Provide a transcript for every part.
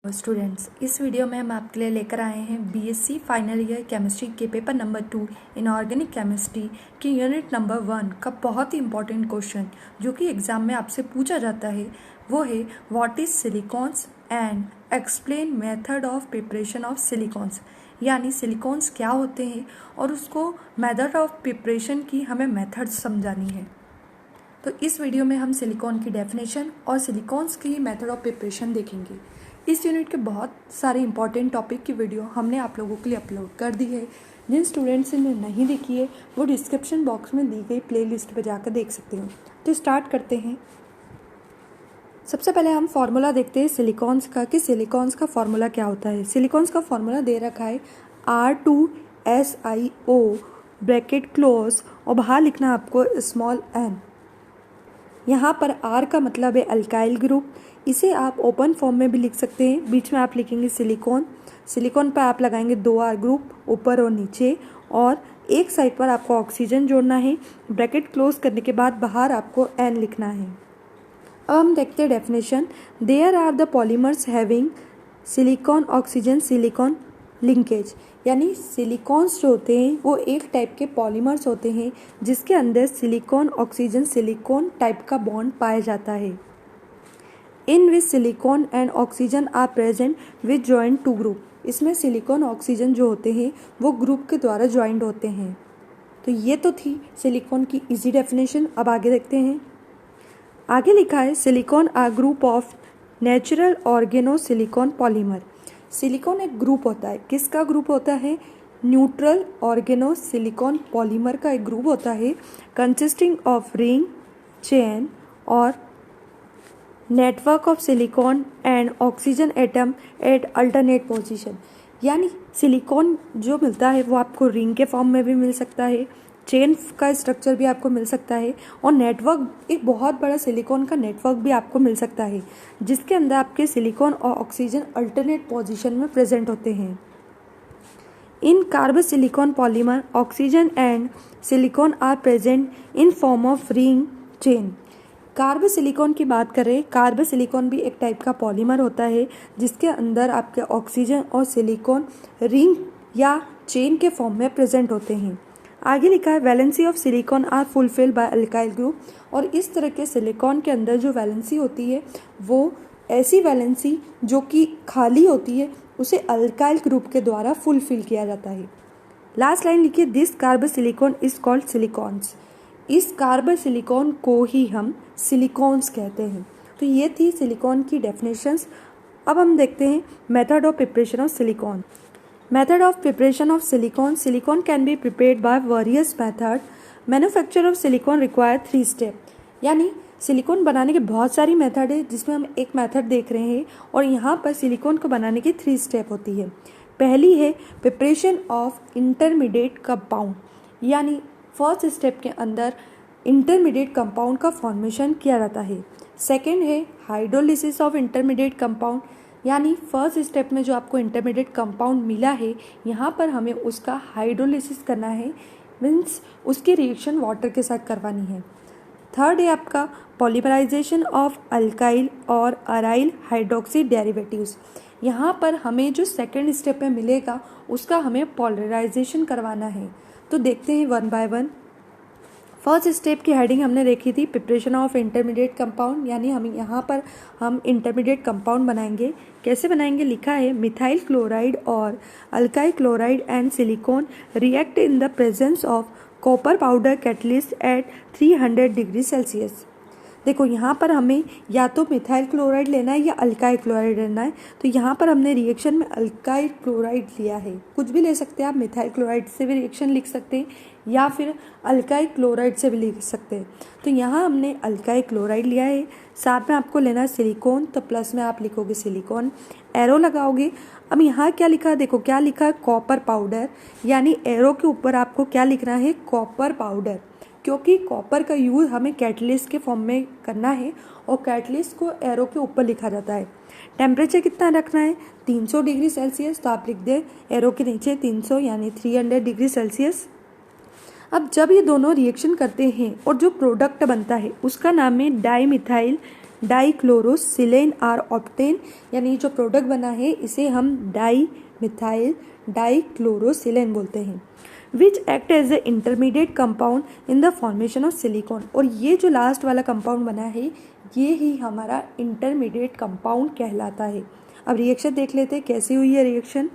Students, इस video में हम आपके लिए लेकर आए हैं बीएससी फाइनल ईयर केमिस्ट्री के paper number 2 in organic chemistry की यूनिट नंबर 1 का बहुत ही इंपॉर्टेंट क्वेश्चन जो कि एग्जाम में आपसे पूछा जाता है। वो है what is silicones and explain method of preparation of silicones. यानी सिलिकॉन्स क्या होते हैं और उसको मेथड ऑफ प्रिपरेशन की हमें मेथड समझानी है। तो इस वीडियो में हम सिलिकॉन की डेफिनेशन और सिलिकॉन्स की मेथड ऑफ प्रिपरेशन देखेंगे। इस यूनिट के बहुत सारे इंपॉर्टेंट टॉपिक की वीडियो हमने आप लोगों के लिए अपलोड कर दी है। जिन स्टूडेंट्स ने नहीं देखी है वो डिस्क्रिप्शन बॉक्स में दी गई प्लेलिस्ट पर जाकर देख सकते हो। तो स्टार्ट करते हैं। सबसे पहले हम फार्मूला देखते हैं सिलिकॉन्स का कि सिलिकॉन्स का फार्मूला क्या होता है। सिलिकॉन्स का फार्मूला दे रखा है R2SiO ब्रैकेट क्लोज और बाहर लिखना आपको स्मॉल n। यहाँ पर R का मतलब है अल्काइल ग्रुप। इसे आप ओपन फॉर्म में भी लिख सकते हैं। बीच में आप लिखेंगे सिलिकॉन। सिलिकॉन पर आप लगाएंगे 2 R ग्रुप ऊपर और नीचे, और एक साइड पर आपको ऑक्सीजन जोड़ना है। ब्रैकेट क्लोज करने के बाद बाहर आपको N लिखना है। अब हम देखते हैं definition. There are the polymers having silicon oxygen silicon linkage. यानी सिलिकॉन्स जो होते हैं वो एक टाइप के पॉलीमर्स होते हैं जिसके अंदर सिलिकॉन ऑक्सीजन सिलिकॉन टाइप का बॉन्ड पाया जाता है। In which silicon and oxygen are present which joint to group. इसमें सिलिकॉन ऑक्सीजन जो होते हैं वो ग्रुप के द्वारा ज्वाइंट होते हैं। तो ये तो थी सिलिकॉन की इजी डेफिनेशन। अब आगे देखते हैं। आगे लिखा है silicone are group of natural organosilicon polymer. Silicone एक ग्रुप होता है। किसका ग्रुप होता है? न्यूट्रल ऑर्गेनो सिलिकॉन पॉलीमर का एक ग्रुप होता है कंसिस्टिंग ऑफ रिंग, चेन और network of silicon and oxygen atom at alternate position. यानी सिलिकॉन जो मिलता है वो आपको रिंग के फॉर्म में भी मिल सकता है, चेन का स्ट्रक्चर भी आपको मिल सकता है, और नेटवर्क, एक बहुत बड़ा सिलिकॉन का नेटवर्क भी आपको मिल सकता है जिसके अंदर आपके सिलिकॉन और ऑक्सीजन अल्टरनेट पोजीशन में प्रेजेंट होते हैं। In carbosilicon polymer oxygen and silicon are present in form of ring chain. Carbosilicon की बात करें, कार्बोसिलिकॉन भी एक टाइप का पॉलीमर होता है जिसके अंदर आपके ऑक्सीजन और सिलिकॉन रिंग या चेन के फॉर्म में प्रेजेंट होते हैं। आगे लिखा है valency of silicon are fulfilled by alkyl group. और इस तरह के सिलिकॉन के अंदर जो वैलेंसी होती है वो ऐसी वैलेंसी जो कि खाली होती है उसे अल्काइल ग्रुप के द्वारा फुलफिल किया जाता है। लास्ट लाइन लिखिए दिस कार्बोसिलिकॉन इज कॉल्ड सिलिकॉन्स। इस कार्बोसिलिकॉन को ही हम सिलिकॉन्स कहते हैं। तो ये थी सिलिकॉन की डेफिनेशंस। अब हम देखते हैं method of preparation of silicon. Method of preparation of silicon. Silicon can be prepared by various method. Manufacture of silicon require 3 step. यानी सिलिकॉन बनाने के बहुत सारी मेथड है जिसमें हम एक मेथड देख रहे हैं, और यहाँ पर सिलिकॉन को बनाने की 3 स्टेप होती है। पहली है प्रिपरेशन ऑफ इंटरमीडिएट कंपाउंड। यानी फर्स्ट स्टेप के अंदर इंटरमीडिएट कंपाउंड का फॉर्मेशन किया जाता है। सेकेंड है हाइड्रोलिसिस ऑफ इंटरमीडिएट कंपाउंड। यानी फर्स्ट स्टेप में जो आपको इंटरमीडिएट कंपाउंड मिला है यहाँ पर हमें उसका हाइड्रोलिसिस करना है, मीन्स उसकी रिएक्शन वाटर के साथ करवानी है। थर्ड है आपका पॉलीमराइजेशन ऑफ अल्काइल और अराइल हाइड्रोक्सी डेरिवेटिव्स। यहाँ पर हमें जो सेकेंड स्टेप में मिलेगा उसका हमें पॉलीमराइजेशन करवाना है। तो देखते हैं one by one. First step की हेडिंग हमने देखी थी प्रिपरेशन ऑफ इंटरमीडिएट कंपाउंड। यानी हम यहाँ पर इंटरमीडिएट कंपाउंड बनाएंगे। कैसे बनाएंगे? लिखा है मिथाइल क्लोराइड और alkyl chloride and silicon react in the presence of copper powder catalyst at 300 degree Celsius. देखो यहाँ पर हमें या तो मिथाइल क्लोराइड लेना है या अल्काइल क्लोराइड लेना है। तो यहाँ पर हमने रिएक्शन में अल्काइल क्लोराइड लिया है। कुछ भी ले सकते हैं आप, मिथाइल क्लोराइड से भी रिएक्शन लिख सकते हैं या फिर अल्काइल क्लोराइड से भी लिख सकते हैं। तो यहाँ हमने अल्काइल क्लोराइड लिया है। साथ में आपको लेना है सिलिकॉन, तो प्लस में आप लिखोगे सिलिकॉन, एरो लगाओगे। अब यहाँ क्या लिखा है? देखो क्या लिखा है, कॉपर पाउडर। यानी एरो के ऊपर आपको क्या लिखना है? कॉपर पाउडर, क्योंकि कॉपर का यूज़ हमें कैटलिस्ट के फॉर्म में करना है और कैटलिस्ट को एरो के ऊपर लिखा जाता है। टेम्परेचर कितना रखना है? 300 डिग्री सेल्सियस। तो आप लिख दें एरो के नीचे 300 यानी 300 डिग्री सेल्सियस। अब जब ये दोनों रिएक्शन करते हैं और जो प्रोडक्ट बनता है उसका नाम है di methyl dichlorosilane are obtain, यानी जो प्रोडक्ट बना है इसे हम डाई मिथाइल डाइक्लोरोसिलेन बोलते हैं, which act as a intermediate compound in the formation of silicone. और ये जो लास्ट वाला कंपाउंड बना है ये ही हमारा इंटरमीडिएट कंपाउंड कहलाता है। अब रिएक्शन देख लेते हैं कैसी हुई है रिएक्शन।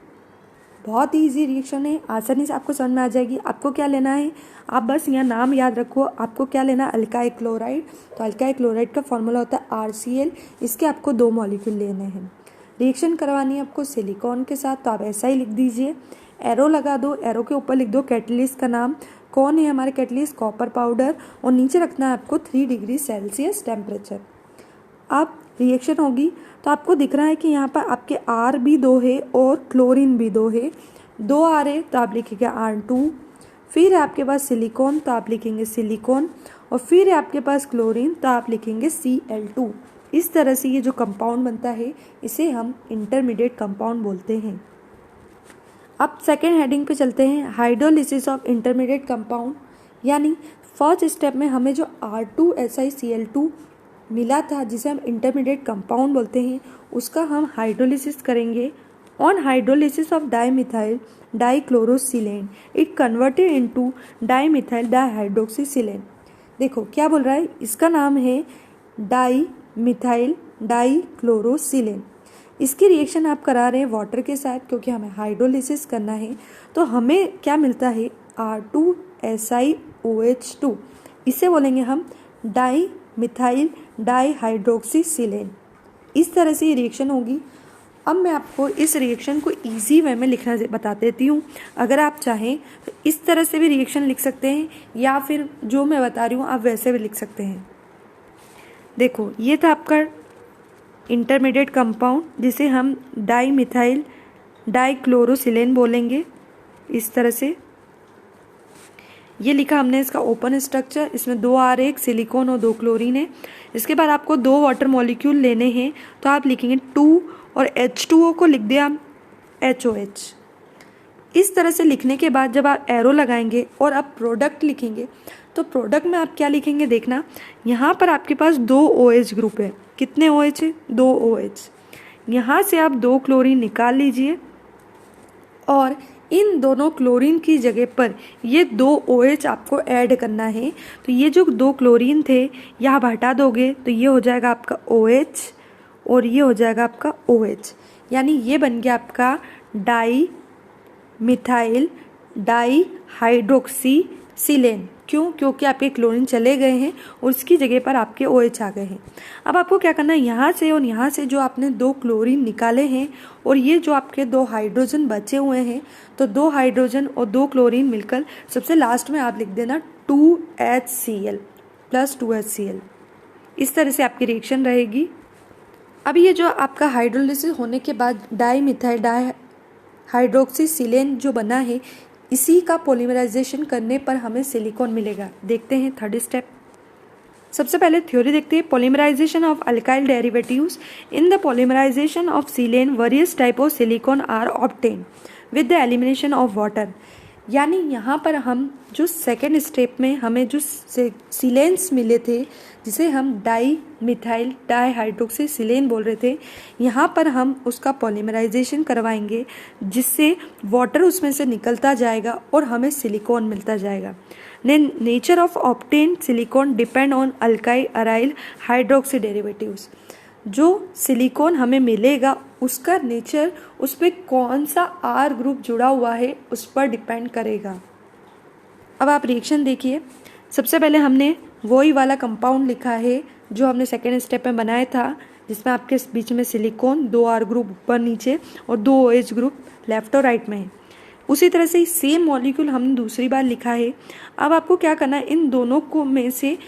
बहुत ही ईजी रिएक्शन है, आसानी से आपको समझ में आ जाएगी। आपको क्या लेना है, आप बस यहाँ नाम याद रखो, आपको क्या लेना है, अल्काइल क्लोराइड। तो अल्काइल क्लोराइड का फॉर्मूला होता है RCl, इसके आपको 2 मॉलिक्यूल लेने हैं। रिएक्शन करवानी है आपको सिलिकॉन के साथ, तो आप ऐसा ही लिख दीजिए, एरो लगा दो, एरो के ऊपर लिख दो कैटलिस्ट का नाम। कौन है हमारे कैटलिस्ट, कॉपर पाउडर, और नीचे रखना है आपको 3 डिग्री सेल्सियस टेम्परेचर। अब रिएक्शन होगी तो आपको दिख रहा है कि यहाँ पर आपके R भी 2 है और क्लोरीन भी 2 है, 2 R है तो आप लिखेंगे R2। फिर है आपके पास सिलिकॉन तो आप लिखेंगे सिलिकॉन, और फिर है आपके पास क्लोरीन तो आप लिखेंगे Cl2। इस तरह से ये जो कंपाउंड बनता है इसे हम इंटरमीडिएट कंपाउंड बोलते हैं। अब सेकेंड हेडिंग पे चलते हैं, हाइड्रोलिसिस ऑफ इंटरमीडिएट कंपाउंड। यानी फर्स्ट स्टेप में हमें जो R2SiCl2 मिला था जिसे हम इंटरमीडिएट कंपाउंड बोलते हैं उसका हम हाइड्रोलिसिस करेंगे। On hydrolysis of dimethyl dichlorosilane it converted into dimethyl dihydroxysilane. देखो क्या बोल रहा है, इसका नाम है डाईमिथाइल डाइक्लोरोसिलेन। इसकी रिएक्शन आप करा रहे हैं वाटर के साथ क्योंकि हमें हाइड्रोलिसिस करना है। तो हमें क्या मिलता है, R2SiOH2, इसे बोलेंगे हम डाईमिथाइल डाइहाइड्रोक्सीसिलेन। इस तरह से ये रिएक्शन होगी। अब मैं आपको इस रिएक्शन को इजी वे में लिखना बता देती हूँ। अगर आप चाहें तो इस तरह से भी रिएक्शन लिख सकते हैं या फिर जो मैं बता रही हूँ आप वैसे भी लिख सकते हैं। देखो ये था आपका इंटरमीडिएट कंपाउंड जिसे हम डाईमिथाइल डाइक्लोरोसिलेन बोलेंगे। इस तरह से ये लिखा हमने इसका ओपन स्ट्रक्चर, इसमें 2 R, 1 सिलिकॉन और 2 क्लोरीन है। इसके बाद आपको 2 वाटर मॉलिक्यूल लेने हैं तो आप लिखेंगे 2 और H2O को लिख दिया HOH। इस तरह से लिखने के बाद जब आप एरो लगाएंगे और आप प्रोडक्ट लिखेंगे तो प्रोडक्ट में आप क्या लिखेंगे, देखना यहाँ पर आपके पास 2 OH ग्रुप है। कितने OH है, 2 OH। यहाँ से आप 2 क्लोरीन निकाल लीजिए और इन दोनों क्लोरीन की जगह पर ये 2 OH आपको ऐड करना है। तो ये जो 2 क्लोरीन थे यहाँ हटा दोगे तो ये हो जाएगा आपका OH और ये हो जाएगा आपका OH, यानी ये बन गया आपका डाई मिथाइल डाइहाइड्रोक्सीसिलेन। क्यों, क्योंकि आपके क्लोरीन चले गए हैं और उसकी जगह पर आपके OH आ गए हैं। अब आपको क्या करना है, यहाँ से और यहाँ से जो आपने 2 क्लोरीन निकाले हैं और ये जो आपके 2 हाइड्रोजन बचे हुए हैं, तो 2 हाइड्रोजन और 2 क्लोरीन मिलकर सबसे लास्ट में आप लिख देना 2HCl प्लस 2HCl। इस तरह से आपकी रिएक्शन रहेगी। अब ये जो आपका हाइड्रोलिसिस होने के बाद डाईमिथाइल डाइहाइड्रोक्सीसिलेन जो बना है इसी का पॉलीमराइजेशन करने पर हमें सिलिकॉन मिलेगा। देखते हैं थर्ड स्टेप। सबसे पहले थ्योरी देखते हैं, polymerisation of alkyl derivatives. In the polymerisation of silane various type of silicon are obtain with the elimination of water. यानी यहाँ पर हम जो सेकेंड स्टेप में हमें जो सिलेन्स मिले थे जिसे हम डाईमिथाइल डाइहाइड्रोक्सीसिलेन बोल रहे थे, यहाँ पर हम उसका पॉलीमराइजेशन करवाएंगे जिससे वाटर उसमें से निकलता जाएगा और हमें सिलिकॉन मिलता जाएगा। Nature of obtain silicon depend on alkyl aryl hydroxy derivatives. जो सिलिकॉन हमें मिलेगा उसका नेचर, उस पर कौन सा R ग्रुप जुड़ा हुआ है उस पर डिपेंड करेगा। अब आप रिएक्शन देखिए। सबसे पहले हमने वही वाला कंपाउंड लिखा है जो हमने सेकेंड स्टेप में बनाया था, जिसमें आपके बीच में सिलिकॉन 2 R ग्रुप ऊपर नीचे और 2 OH ग्रुप लेफ्ट और राइट में है। उसी तरह से सेम मॉलिक्यूल हमने दूसरी बार लिखा है। अब आपको क्या करना है, इन दोनों को में से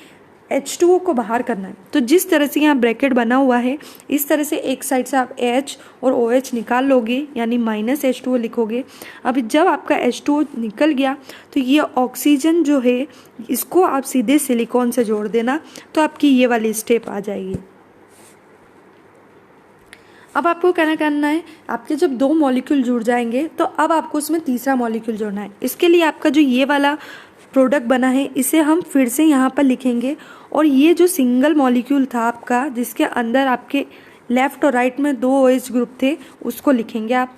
H2O को बाहर करना है। तो जिस तरह से यहाँ ब्रैकेट बना हुआ है इस तरह से एक साइड से आप H और OH निकाल लोगे, यानी -H2O लिखोगे। अब जब आपका H2O निकल गया तो ये ऑक्सीजन जो है इसको आप सीधे सिलिकॉन से जोड़ देना, तो आपकी ये वाली स्टेप आ जाएगी। अब आपको क्या करना है, आपके जब 2 मॉलिक्यूल जुड़ जाएंगे तो अब आपको उसमें तीसरा मॉलिक्यूल जोड़ना है। इसके लिए आपका जो ये वाला प्रोडक्ट बना है इसे हम फिर से यहाँ पर लिखेंगे और ये जो सिंगल मॉलिक्यूल था आपका, जिसके अंदर आपके लेफ्ट और राइट में 2 OH ग्रुप थे, उसको लिखेंगे आप।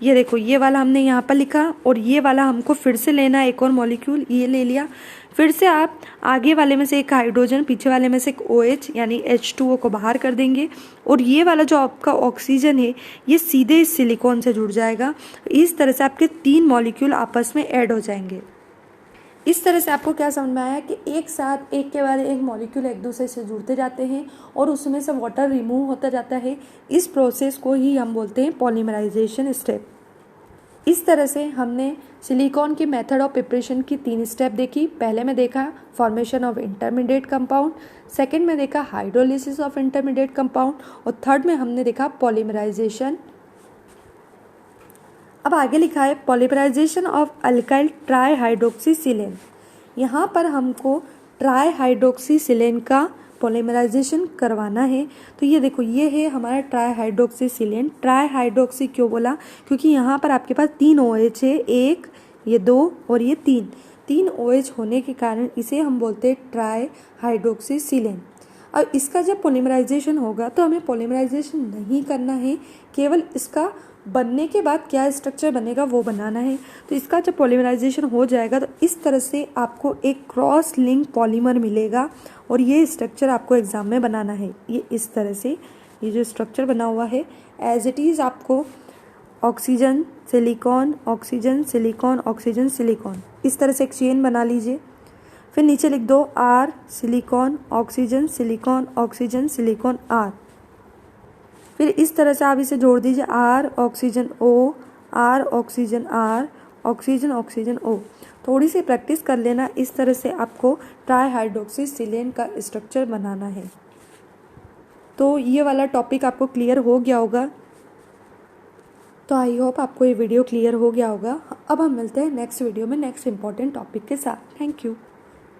ये देखो, ये वाला हमने यहाँ पर लिखा और ये वाला हमको फिर से लेना है, एक और मॉलिक्यूल ये ले लिया। फिर से आप आगे वाले में से एक हाइड्रोजन, पीछे वाले में से एक OH यानी H2O को बाहर कर देंगे और ये वाला जो आपका ऑक्सीजन है ये सीधे इस सिलिकॉन से जुड़ जाएगा। इस तरह से आपके 3 मॉलिक्यूल आपस में ऐड हो जाएंगे। इस तरह से आपको क्या समझ में आया कि एक साथ एक के बाद एक मॉलिक्यूल एक दूसरे से जुड़ते जाते हैं और उसमें से वाटर रिमूव होता जाता है। इस प्रोसेस को ही हम बोलते हैं पॉलीमराइजेशन स्टेप। इस तरह से हमने सिलिकॉन की मेथड ऑफ प्रिपरेशन की 3 स्टेप देखी। पहले में देखा formation of intermediate compound, second में देखा हाइड्रोलिसिस ऑफ इंटरमीडिएट कंपाउंड और थर्ड में हमने देखा पॉलीमराइजेशन। अब आगे लिखा है पॉलीमराइजेशन ऑफ अल्काइल ट्राईहाइड्रोक्सीसिलेन। यहाँ पर हमको ट्राईहाइड्रोक्सीसिलेन का पॉलीमराइजेशन करवाना है। तो ये देखो, ये है हमारा ट्राईहाइड्रोक्सीसिलेन। ट्राईहाइड्रोक्सी क्यों बोला? क्योंकि यहाँ पर आपके पास 3 OH है, एक, ये 2 और ये 3 OH होने के कारण इसे हम बोलते हैं ट्राईहाइड्रोक्सीसिलेन। अब इसका जब पॉलीमराइजेशन होगा तो हमें पॉलीमराइजेशन नहीं करना है, केवल इसका बनने के बाद क्या स्ट्रक्चर बनेगा वो बनाना है। तो इसका जब पॉलीमराइजेशन हो जाएगा तो इस तरह से आपको एक क्रॉस लिंक पॉलीमर मिलेगा और ये स्ट्रक्चर आपको एग्जाम में बनाना है। ये इस तरह से ये जो स्ट्रक्चर बना हुआ है एज इट इज़ आपको oxygen silicon oxygen silicon oxygen silicon इस तरह से एक चेन बना लीजिए। फिर नीचे लिख दो R silicon oxygen silicon oxygen silicon R। फिर इस तरह से आप इसे जोड़ दीजिए R oxygen O R oxygen R oxygen oxygen O। थोड़ी सी प्रैक्टिस कर लेना, इस तरह से आपको ट्राईहाइड्रोक्सीसिलेन का स्ट्रक्चर बनाना है। तो ये वाला टॉपिक आपको क्लियर हो गया होगा। तो आई होप आपको ये वीडियो क्लियर हो गया होगा। अब हम मिलते हैं नेक्स्ट वीडियो में नेक्स्ट इंपॉर्टेंट टॉपिक के साथ। Thank you.